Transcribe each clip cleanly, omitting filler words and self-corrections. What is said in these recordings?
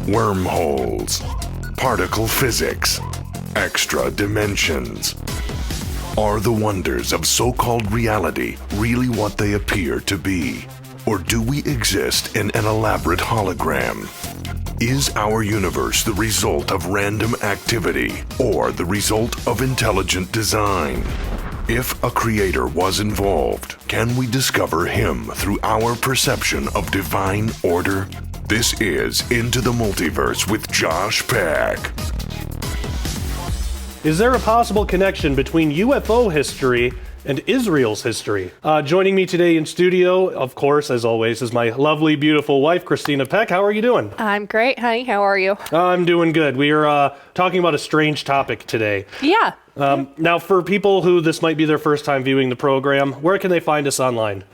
wormholes, particle physics, extra dimensions. Are the wonders of so-called reality really what they appear to be? Or do we exist in an elaborate hologram? Is our universe the result of random activity or the result of intelligent design? If a creator was involved, can we discover him through our perception of divine order? This is Into the Multiverse with Josh Peck. Is there a possible connection between UFO history and Israel's history? Joining me today in studio, of course, as always, is my lovely, beautiful wife, Christina Peck. How are you doing? I'm great, honey. How are you? I'm doing good. We are talking about a strange topic today. Yeah. Now, for people who this might be their first time viewing the program, where can they find us online?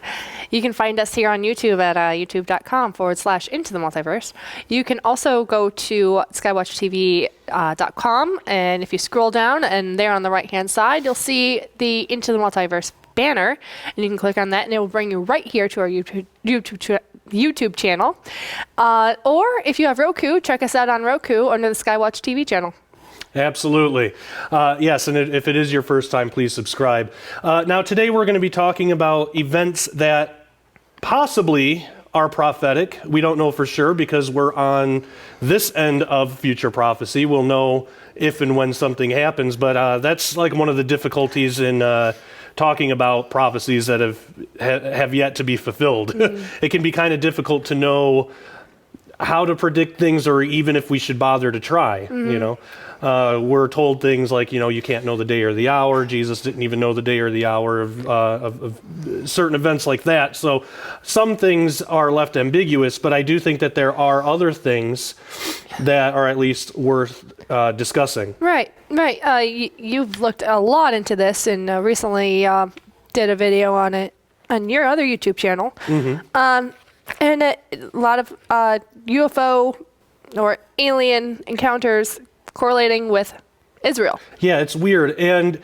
You can find us here on YouTube at youtube.com/Into the Multiverse. You can also go to skywatchtv.com, and if you scroll down, and there on the right-hand side, you'll see the Into the Multiverse banner, and you can click on that, and it will bring you right here to our YouTube channel. Or if you have Roku, check us out on Roku under the Skywatch TV channel. Absolutely. Yes, and if it is your first time, please subscribe. Now, today we're going to be talking about events that possibly are prophetic. We don't know for sure because we're on this end of future prophecy. We'll know if and when something happens, but that's like one of the difficulties in talking about prophecies that have yet to be fulfilled. It can be kind of difficult to know how to predict things, or even if we should bother to try. You know, we're told things like, you can't know the day or the hour. Jesus didn't even know the day or the hour of certain events like that. So some things are left ambiguous, but I do think that there are other things that are at least worth discussing. Right. You've looked a lot into this, and recently did a video on it on your other YouTube channel. And a lot of UFO or alien encounters correlating with Israel. Yeah, it's weird. And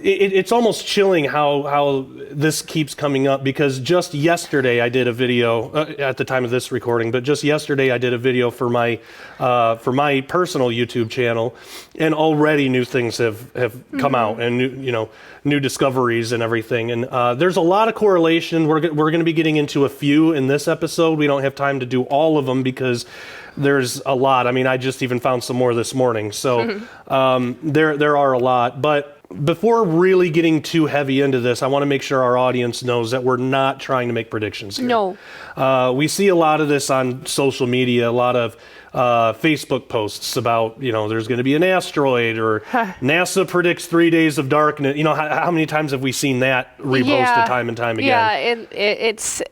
it's almost chilling how this keeps coming up, because just yesterday I did a video at the time of this recording, but just yesterday I did a video for my personal YouTube channel, and already new things have come out, and new discoveries and everything. And there's a lot of correlation. We're going to be getting into a few in this episode. We don't have time to do all of them because there's a lot. I mean, I just even found some more this morning. So there are a lot. But before really getting too heavy into this, I want to make sure our audience knows that we're not trying to make predictions here. No. We see a lot of this on social media, a lot of Facebook posts about, there's going to be an asteroid, or NASA predicts 3 days of darkness. How many times have we seen that reposted time and time again? Yeah, it's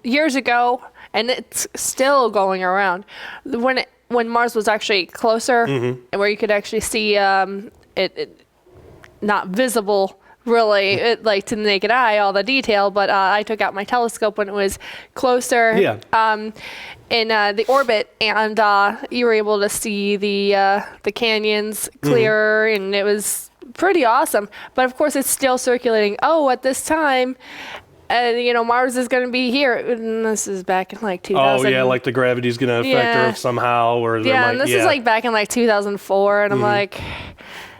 years ago, and it's still going around. When Mars was actually closer, and where you could actually see it not visible, really, like to the naked eye, all the detail, but I took out my telescope when it was closer in the orbit, and you were able to see the canyons clearer, and it was pretty awesome. But of course, it's still circulating. Oh, at this time, Mars is going to be here. And this is back in like 2000. Oh, yeah, like the gravity's going to affect Earth somehow. Or and this is like back in like 2004, and I'm like,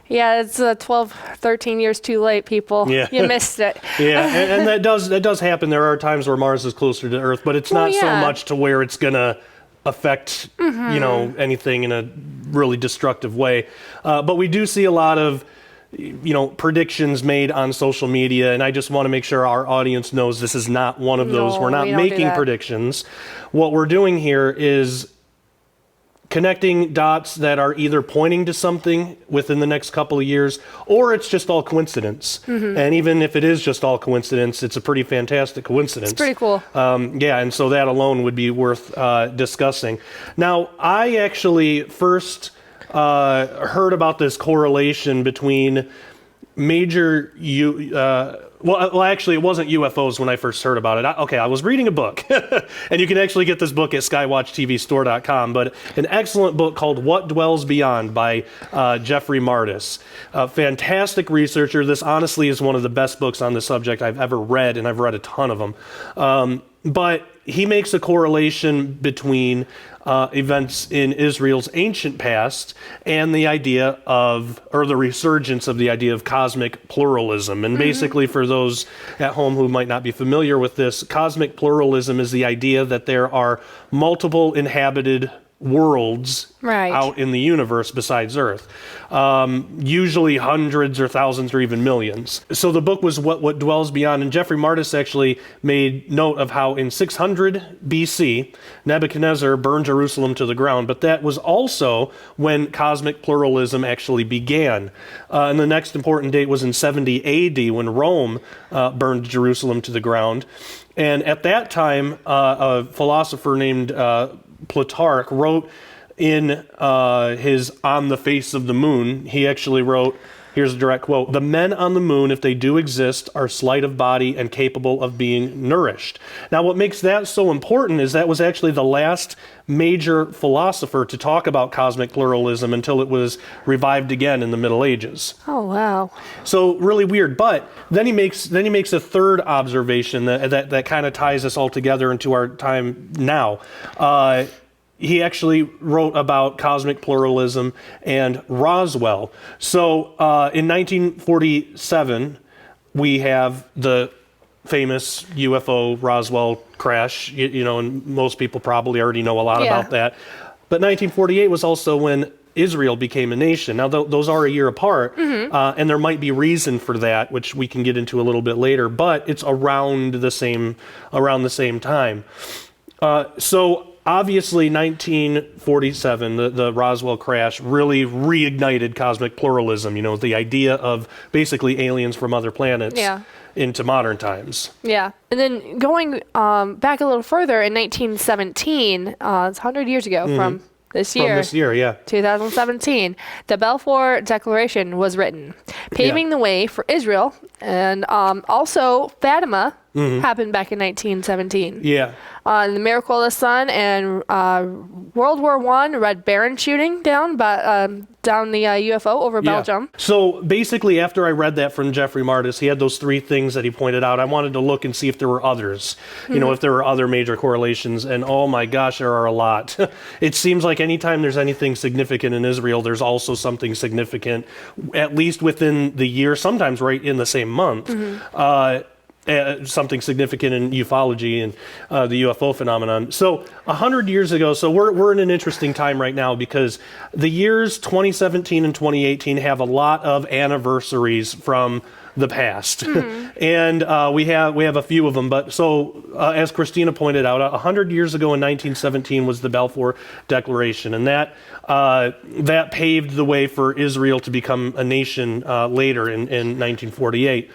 yeah, it's 12, 13 years too late, people. Yeah. You missed it. And that does happen. There are times where Mars is closer to Earth, but it's not so much to where it's going to affect, anything in a really destructive way. But we do see a lot of, predictions made on social media, and I just want to make sure our audience knows this is not one of those. We're not making predictions. What we're doing here is connecting dots that are either pointing to something within the next couple of years, or it's just all coincidence. And even if it is just all coincidence, it's a pretty fantastic coincidence. It's pretty cool. And so that alone would be worth discussing. Now, I actually first heard about this correlation between major Well, actually, it wasn't UFOs when I first heard about it. I was reading a book, and you can actually get this book at skywatchtvstore.com, but an excellent book called What Dwells Beyond by Jeffrey Martis. A fantastic researcher. This honestly is one of the best books on the subject I've ever read, and I've read a ton of them. But he makes a correlation between events in Israel's ancient past and the idea of, or the resurgence of the idea of cosmic pluralism. And basically, for those at home who might not be familiar with this, cosmic pluralism is the idea that there are multiple inhabited worlds out in the universe besides Earth. Usually hundreds or thousands or even millions. So the book was What Dwells Beyond, and Jeffrey Martis actually made note of how in 600 BC, Nebuchadnezzar burned Jerusalem to the ground, but that was also when cosmic pluralism actually began. And the next important date was in 70 AD when Rome burned Jerusalem to the ground. And at that time, a philosopher named Plutarch wrote in his On the Face of the Moon, he actually wrote, here's a direct quote, "The men on the moon, if they do exist, are slight of body and capable of being nourished." Now, what makes that so important is that was actually the last major philosopher to talk about cosmic pluralism until it was revived again in the Middle Ages. Oh, wow. So really weird. But then he makes a third observation that kind of ties us all together into our time now. He actually wrote about cosmic pluralism and Roswell. So in 1947, we have the famous UFO Roswell crash, and most people probably already know a lot about that. But 1948 was also when Israel became a nation. Now, those are a year apart, and there might be reason for that, which we can get into a little bit later, but it's around the same time. So obviously, 1947, the Roswell crash really reignited cosmic pluralism, the idea of basically aliens from other planets into modern times. Yeah. And then going back a little further, in 1917, it's 100 years ago from this year. From this year, yeah. 2017, the Balfour Declaration was written, paving the way for Israel. And also, Fatima happened back in 1917. Yeah. The Miracle of the Sun and World War I, Red Baron shooting down the UFO over Belgium. So basically, after I read that from Jeffrey Martis, he had those three things that he pointed out. I wanted to look and see if there were others, if there were other major correlations. And oh my gosh, there are a lot. It seems like anytime there's anything significant in Israel, there's also something significant, at least within the year, sometimes right in the same month. Something significant in ufology and the UFO phenomenon. So 100 years ago, so we're in an interesting time right now because the years 2017 and 2018 have a lot of anniversaries from the past. And we have a few of them. But so as Christina pointed out, 100 years ago in 1917 was the Balfour Declaration. And that paved the way for Israel to become a nation later in 1948.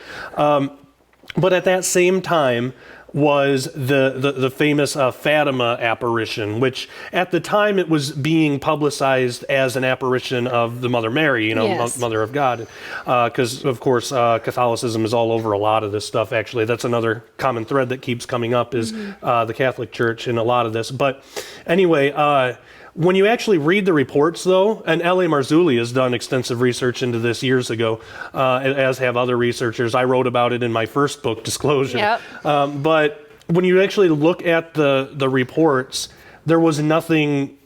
But at that same time was the famous Fatima apparition, which at the time it was being publicized as an apparition of the Mother Mary, Mother of God, because of course Catholicism is all over a lot of this stuff. Actually, that's another common thread that keeps coming up is the Catholic Church in a lot of this. But anyway. When you actually read the reports, though, and L.A. Marzulli has done extensive research into this years ago, as have other researchers. I wrote about it in my first book, Disclosure. Yep. But when you actually look at the reports, there was nothing.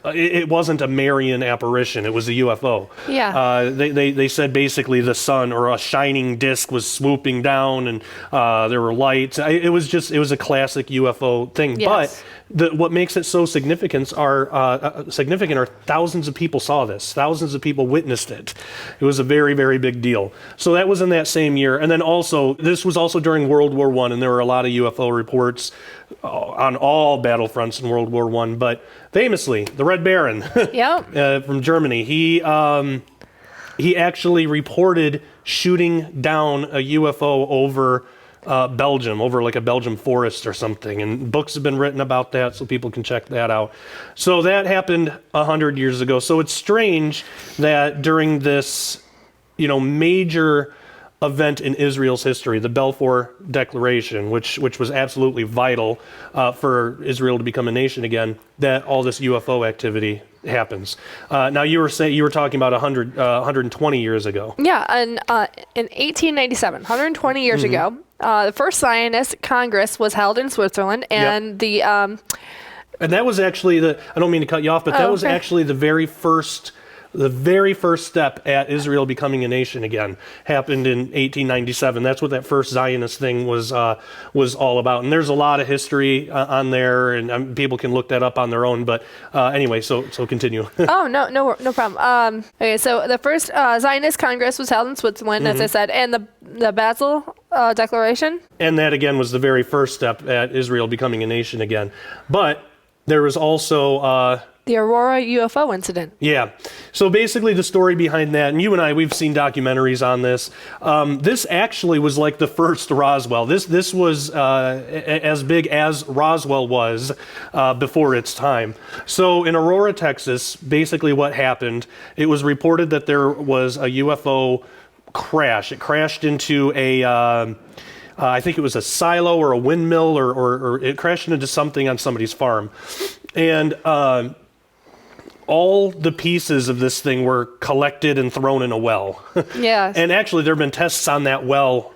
It wasn't a Marian apparition. It was a UFO. Yeah. They said basically the sun or a shining disc was swooping down, and there were lights. It was a classic UFO thing. Yes. But what makes it so significant are thousands of people saw this. Thousands of people witnessed it. It was a very, very big deal. So that was in that same year. And then also, this was also during World War I, and there were a lot of UFO reports on all battlefronts in World War I. But famously, the Red Baron from Germany, he actually reported shooting down a UFO over Belgium, over like a Belgium forest or something. And books have been written about that, so people can check that out. So that happened 100 years ago. So it's strange that during this, major event in Israel's history, the Balfour Declaration, which was absolutely vital for Israel to become a nation again, that all this UFO activity happens. Now you were talking about 120 years ago. Yeah, and in 1897, 120 years ago, the first Zionist Congress was held in Switzerland, and and that was actually I don't mean to cut you off, but that was actually the very first step at Israel becoming a nation again. Happened in 1897. That's what that first Zionist thing was all about. And there's a lot of history on there, and people can look that up on their own. But anyway, so continue. Oh, no problem. Okay, so the first Zionist Congress was held in Switzerland, as I said, and the Basel Declaration. And that again was the very first step at Israel becoming a nation again. But there was also the Aurora UFO incident. Yeah. So basically the story behind that, and you and I, we've seen documentaries on this. This actually was like the first Roswell. This was as big as Roswell was before its time. So in Aurora, Texas, basically what happened, it was reported that there was a UFO crash. It crashed into I think it was a silo or a windmill, or it crashed into something on somebody's farm. And all the pieces of this thing were collected and thrown in a well. Yes. And actually, there have been tests on that well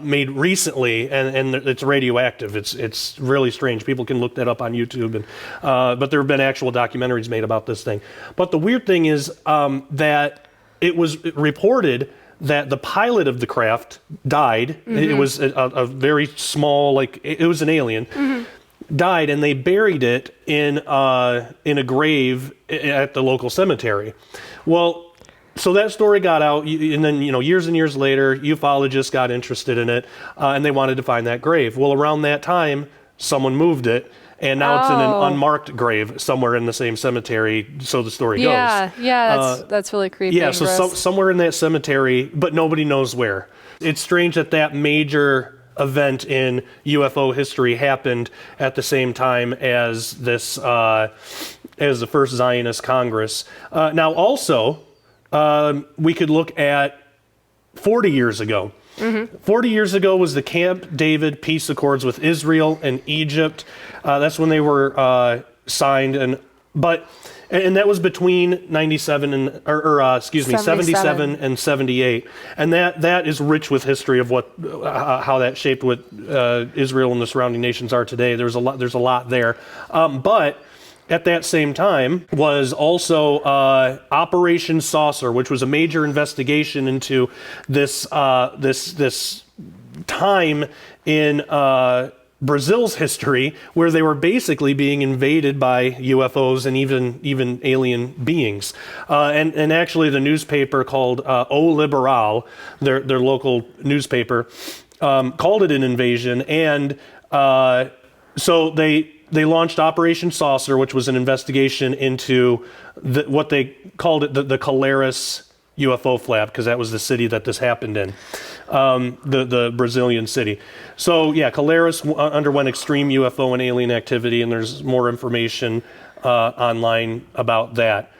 made recently, and it's radioactive. It's really strange. People can look that up on YouTube. And but there have been actual documentaries made about this thing. But the weird thing is that it was reported that the pilot of the craft died. It was a very small, it was an alien. Died, and they buried it in a grave at the local cemetery. Well, so that story got out, and then years and years later, ufologists got interested in it, and they wanted to find that grave. Well, around that time, someone moved it, and now it's in an unmarked grave somewhere in the same cemetery. So the story goes. Yeah, that's really creepy. Yeah, so somewhere in that cemetery, but nobody knows where. It's strange that major event in UFO history happened at the same time as this, as the first Zionist Congress. Now, also, we could look at 40 years ago. 40 years ago was the Camp David peace accords with Israel and Egypt. That's when they were signed, and that was between 97 and 77 and 78, and that is rich with history of how that shaped what Israel and the surrounding nations are today. There's a lot there, but at that same time was also Operation Saucer, which was a major investigation into this time in Brazil's history, where they were basically being invaded by UFOs and even alien beings. And actually the newspaper called O Liberal, their local newspaper, called it an invasion. And so they launched Operation Saucer, which was an investigation into what they called it the Colares UFO flap, because that was the city that this happened in, the Brazilian city. So yeah, Colares underwent extreme UFO and alien activity, and there's more information online about that.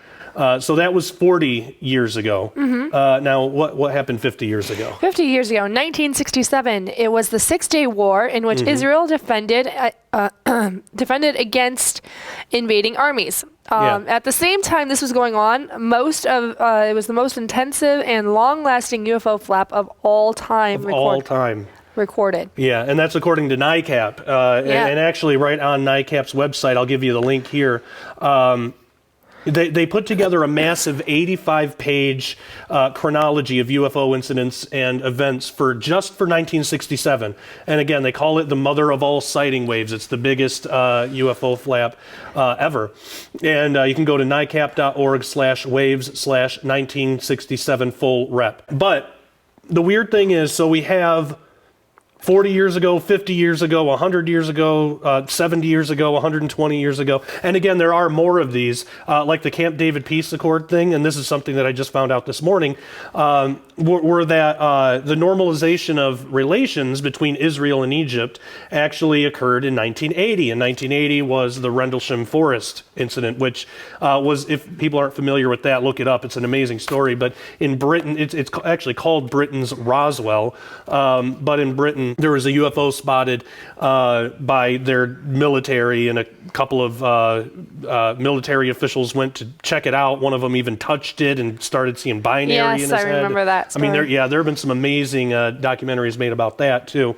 So that was 40 years ago. Now, what happened 50 years ago? 50 years ago, in 1967, it was the Six-Day War, in which Israel defended against invading armies. At the same time this was going on, it was the most intensive and long-lasting UFO flap of all time. Recorded. Yeah, and that's according to NICAP. And actually, right on NICAP's website, I'll give you the link here. They put together a massive 85-page chronology of UFO incidents and events for 1967. And again, they call it the mother of all sighting waves. It's the biggest UFO flap ever. And you can go to nicap.org/waves/1967 full rep. But the weird thing is, so we have 40 years ago, 50 years ago, 100 years ago, 70 years ago, 120 years ago. And again, there are more of these, like the Camp David Peace Accord thing, and this is something that I just found out this morning. were that the normalization of relations between Israel and Egypt actually occurred in 1980. And 1980 was the Rendlesham Forest incident, which was, if people aren't familiar with that, look it up. It's an amazing story. But in Britain, it's actually called Britain's Roswell. But in Britain, there was a UFO spotted by their military, and a couple of military officials went to check it out. One of them even touched it and started seeing binary in his head. Yes, I remember that story. I mean, there have been some amazing documentaries made about that too.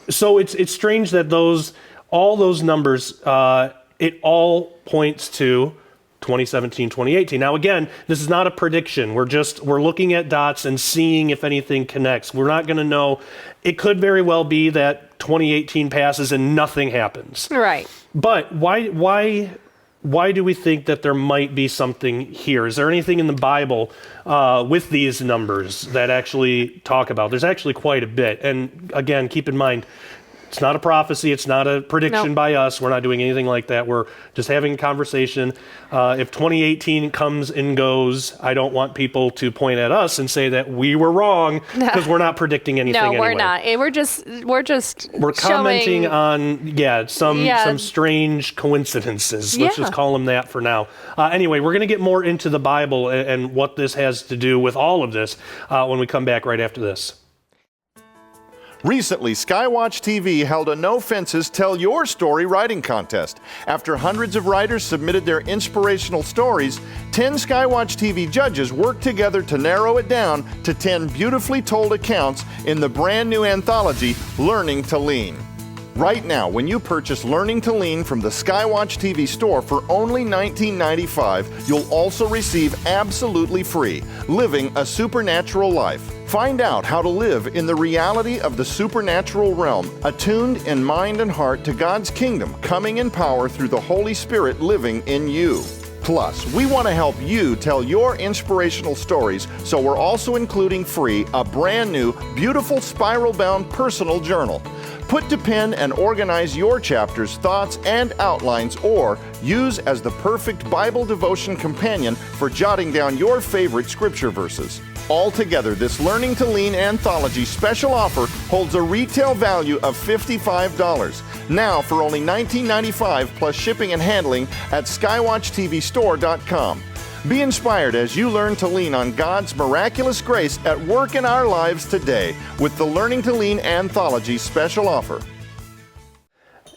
So it's strange that all those numbers, it all points to 2017, 2018. Now again, this is not a prediction. We're looking at dots and seeing if anything connects. We're not going to know. It could very well be that 2018 passes and nothing happens. Right. But why do we think that there might be something here? Is there anything in the Bible with these numbers that actually talk about? There's actually quite a bit. And again, keep in mind, it's not a prophecy. It's not a prediction by us. We're not doing anything like that. We're just having a conversation. If 2018 comes and goes, I don't want people to point at us and say that we were wrong, because we're not predicting anything anyway. No, we're not. We're commenting on some strange coincidences. Let's just call them that for now. Anyway, we're going to get more into the Bible and what this has to do with all of this when we come back right after this. Recently, Skywatch TV held a No Fences Tell Your Story writing contest. After hundreds of writers submitted their inspirational stories, 10 Skywatch TV judges worked together to narrow it down to 10 beautifully told accounts in the brand new anthology, Learning to Lean. Right now, when you purchase Learning to Lean from the Skywatch TV store for only $19.95, you'll also receive absolutely free Living a Supernatural Life. Find out how to live in the reality of the supernatural realm, attuned in mind and heart to God's kingdom, coming in power through the Holy Spirit living in you. Plus, we want to help you tell your inspirational stories, so we're also including free a brand new, beautiful spiral-bound personal journal. Put to pen and organize your chapters, thoughts, and outlines, or use as the perfect Bible devotion companion for jotting down your favorite scripture verses. Altogether, this Learning to Lean anthology special offer holds a retail value of $55. Now for only $19.95 plus shipping and handling at skywatchtvstore.com. Be inspired as you learn to lean on God's miraculous grace at work in our lives today with the Learning to Lean anthology special offer.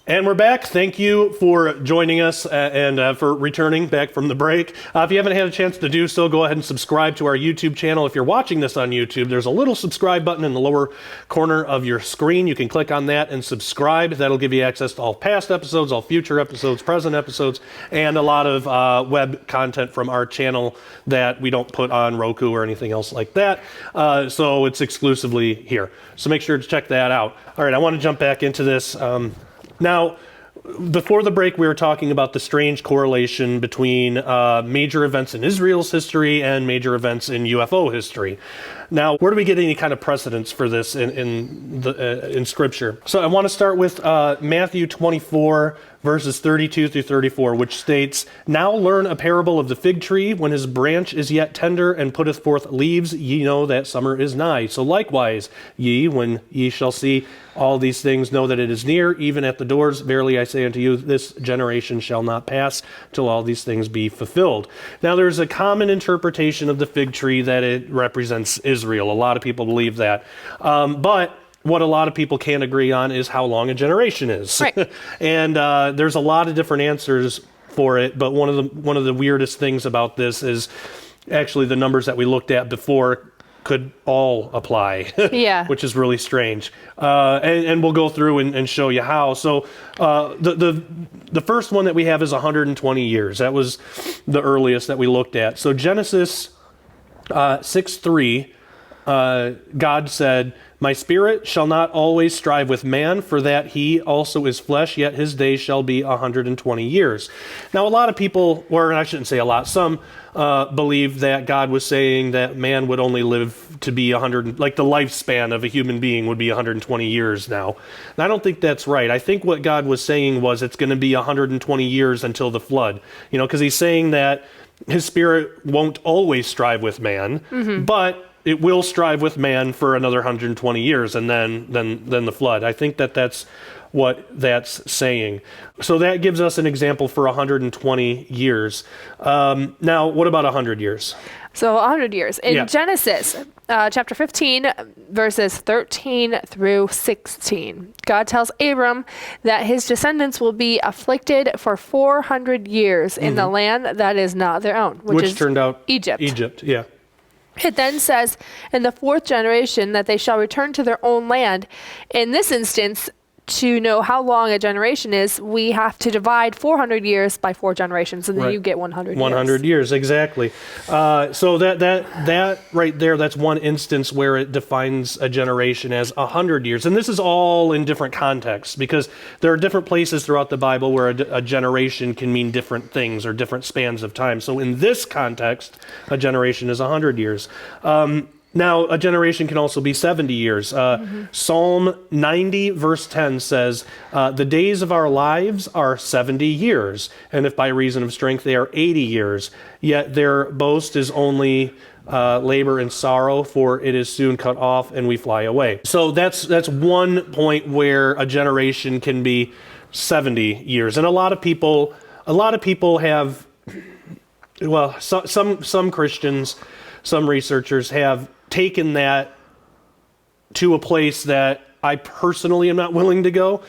And we're back. Thank you for joining us and for returning back from the break. If you haven't had a chance to do so, go ahead and subscribe to our YouTube channel. If you're watching this on YouTube, there's a little subscribe button in the lower corner of your screen. You can click on that and subscribe. That'll give you access to all past episodes, all future episodes, present episodes, and a lot of web content from our channel that we don't put on Roku or anything else like that. So it's exclusively here. So make sure to check that out. All right, I want to jump back into this. Now, before the break, we were talking about the strange correlation between major events in Israel's history and major events in UFO history. Now, where do we get any kind of precedence for this in Scripture? So I want to start with Matthew 24, verses 32 through 34, which states, "Now learn a parable of the fig tree. When his branch is yet tender and putteth forth leaves, ye know that summer is nigh. So likewise, ye, when ye shall see all these things, know that it is near, even at the doors. Verily I say unto you, this generation shall not pass till all these things be fulfilled." Now there's a common interpretation of the fig tree that it represents Israel. A lot of people believe that. But what a lot of people can't agree on is how long a generation is. Right. And there's a lot of different answers for it, but one of the weirdest things about this is actually the numbers that we looked at before could all apply, Yeah. which is really strange. And we'll go through and show you how. So the first one that we have is 120 years. That was the earliest that we looked at. So Genesis 6:3, God said, "My spirit shall not always strive with man, for that he also is flesh, yet his days shall be 120 years. Now, a lot of people, or I shouldn't say a lot, some believe that God was saying that man would only live to be 100, like the lifespan of a human being would be 120 years now. And I don't think that's right. I think what God was saying was it's going to be 120 years until the flood, because he's saying that his spirit won't always strive with man, but it will strive with man for another 120 years, and then the flood. I think that's what that's saying. So that gives us an example for 120 years. Now, what about 100 years? So 100 years. In Yeah. Genesis chapter 15, verses 13 through 16, God tells Abram that his descendants will be afflicted for 400 years in the land that is not their own, which is turned out Egypt. Egypt, yeah. It then says, in the fourth generation, that they shall return to their own land. In this instance, to know how long a generation is, we have to divide 400 years by 4 generations, and then Right. you get 100 years. 100 years, exactly. So that right there, that's one instance where it defines a generation as 100 years. And this is all in different contexts, because there are different places throughout the Bible where a generation can mean different things or different spans of time. So in this context, a generation is 100 years. Now, a generation can also be 70 years. Psalm 90, verse 10 says, the days of our lives are 70 years, and if by reason of strength they are 80 years, yet their boast is only labor and sorrow, for it is soon cut off and we fly away. So that's one point where a generation can be 70 years. And a lot of people have, well, some Christians, some researchers have taken that to a place that I personally am not willing to go.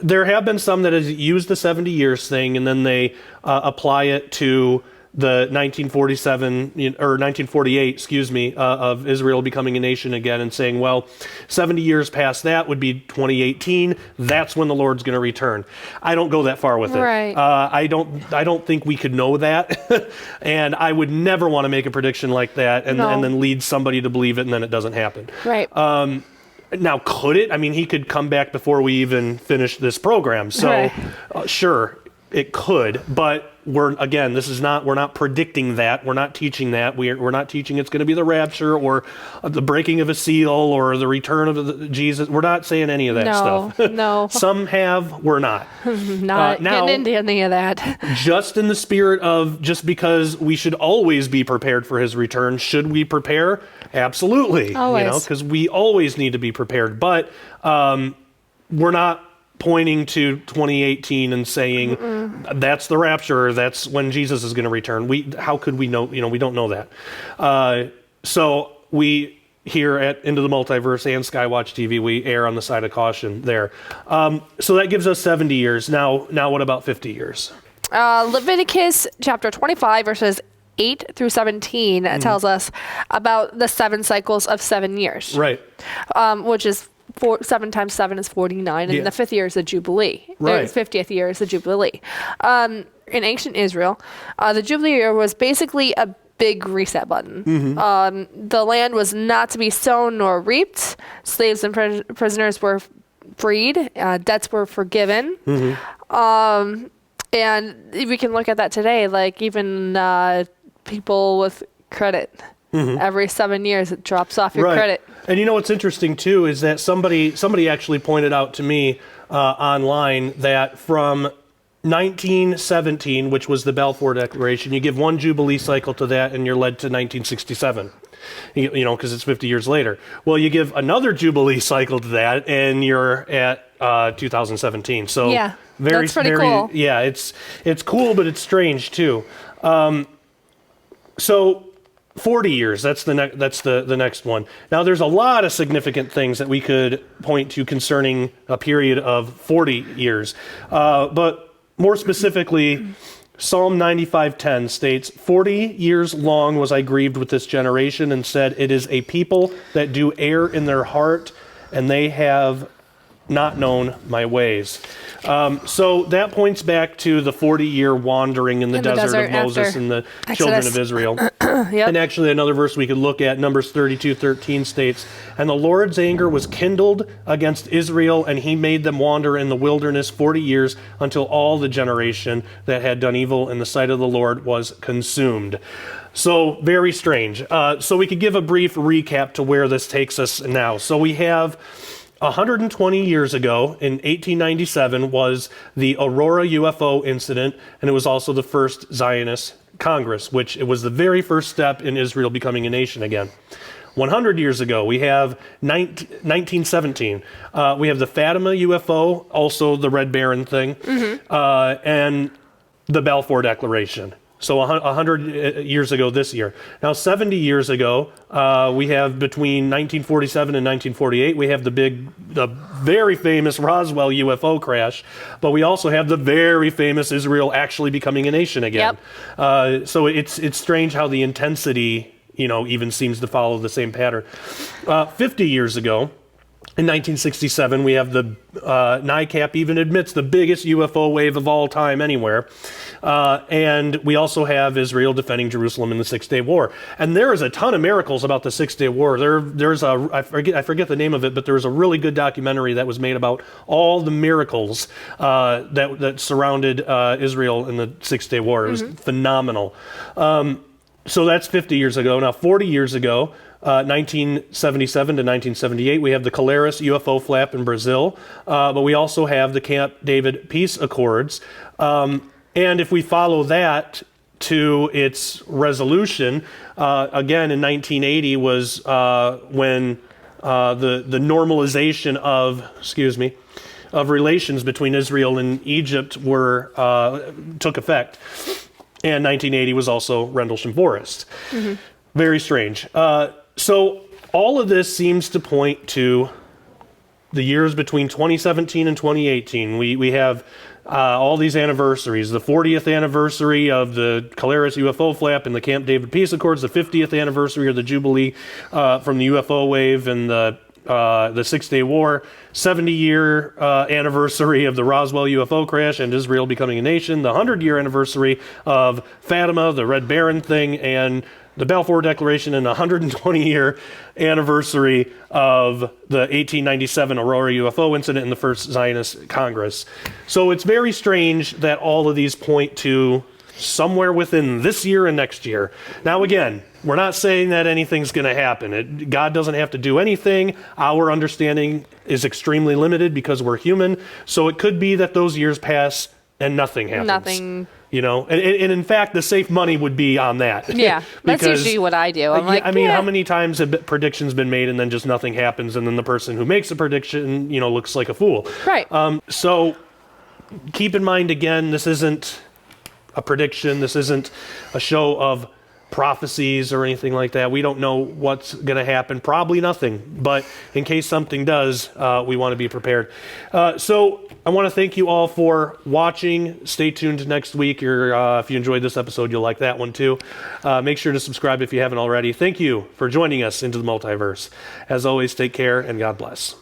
There have been some that has used the 70 years thing, and then they apply it to the 1947 or 1948, excuse me, of Israel becoming a nation again, and saying, well, 70 years past that would be 2018. That's when the Lord's going to return. I don't go that far with it. Right. I don't think we could know that, and I would never want to make a prediction like that and then lead somebody to believe it, and then it doesn't happen. Right. Now, could it? I mean, he could come back before we even finish this program. So, Right. Sure, it could, but we're not predicting that. We're not teaching that. We're not teaching it's going to be the rapture or the breaking of a seal or the return of Jesus. We're not saying any of that stuff. No. Some have, we're not. Not now, getting into any of that. Just in the spirit of, just because we should always be prepared for his return, should we prepare? Absolutely. Always. Because we always need to be prepared. But we're not pointing to 2018 and saying that's the rapture, that's when Jesus is going to return. How could we know? We don't know that. So we here at Into the Multiverse and Skywatch TV, we err on the side of caution there. So that gives us 70 years. Now what about 50 years? Leviticus chapter 25, verses 8 through 17 tells us about the 7 cycles of 7 years. Right. Which is 7 times 7 is 49, and Yeah. the 5th year is the Jubilee. Right. The 50th year is the Jubilee. In ancient Israel, the Jubilee year was basically a big reset button. The land was not to be sown nor reaped. Slaves and prisoners were freed. Debts were forgiven. And we can look at that today, like even people with credit. Every 7 years, it drops off your credit. And what's interesting too is that somebody actually pointed out to me online that from 1917, which was the Balfour Declaration, you give one Jubilee cycle to that and you're led to 1967. Because it's 50 years later. Well, you give another Jubilee cycle to that and you're at 2017. So Yeah, that's pretty cool. Yeah, it's cool, but it's strange too. So 40 years, that's the next one. Now, there's a lot of significant things that we could point to concerning a period of 40 years. But more specifically, Psalm 95:10 states, 40 years long was I grieved with this generation, and said, it is a people that do err in their heart, and they have not known my ways. So that points back to the 40-year wandering in the desert of Moses and the children of Israel. Yep. And actually another verse we could look at, Numbers 32:13 states, and the Lord's anger was kindled against Israel, and he made them wander in the wilderness 40 years until all the generation that had done evil in the sight of the Lord was consumed. So very strange. So we could give a brief recap to where this takes us now. So we have 120 years ago, in 1897, was the Aurora UFO incident, and it was also the first Zionist Congress, which it was the very first step in Israel becoming a nation again. 100 years ago, we have 1917. We have the Fatima UFO, also the Red Baron thing, and the Balfour Declaration. So 100 years ago this year. Now, 70 years ago, we have between 1947 and 1948, we have the very famous Roswell UFO crash, but we also have the very famous Israel actually becoming a nation again. Yep. So it's strange how the intensity, even seems to follow the same pattern. 50 years ago, in 1967, we have the NICAP even admits the biggest UFO wave of all time anywhere. And we also have Israel defending Jerusalem in the Six-Day War. And there is a ton of miracles about the Six-Day War. There's I forget the name of it, but there's a really good documentary that was made about all the miracles that surrounded Israel in the Six-Day War. It was phenomenal. So that's 50 years ago. Now, 40 years ago, 1977 to 1978, we have the Colares UFO flap in Brazil, but we also have the Camp David Peace Accords. And if we follow that to its resolution, again in 1980 was when the normalization of relations between Israel and Egypt took effect. And 1980 was also Rendlesham Forest. Very strange. So all of this seems to point to the years between 2017 and 2018. We have all these anniversaries. The 40th anniversary of the Colares UFO flap and the Camp David Peace Accords, the 50th anniversary of the Jubilee from the UFO wave and the Six-Day War, 70-year anniversary of the Roswell UFO crash and Israel becoming a nation, the 100-year anniversary of Fatima, the Red Baron thing, and the Balfour Declaration, and the 120-year anniversary of the 1897 Aurora UFO incident and the first Zionist Congress. So it's very strange that all of these point to somewhere within this year and next year. Now, again, we're not saying that anything's going to happen. God doesn't have to do anything. Our understanding is extremely limited because we're human. So it could be that those years pass and nothing happens. Nothing. And in fact, the safe money would be on that. Yeah, that's usually what I do. How many times have predictions been made and then just nothing happens, and then the person who makes the prediction, looks like a fool. Right. So keep in mind, again, this isn't a prediction. This isn't a show of prophecies or anything like that. We don't know what's going to happen. Probably nothing. But in case something does, we want to be prepared. So I want to thank you all for watching. Stay tuned next week. If you enjoyed this episode, you'll like that one too. Make sure to subscribe if you haven't already. Thank you for joining us into the Multiverse. As always, take care and God bless.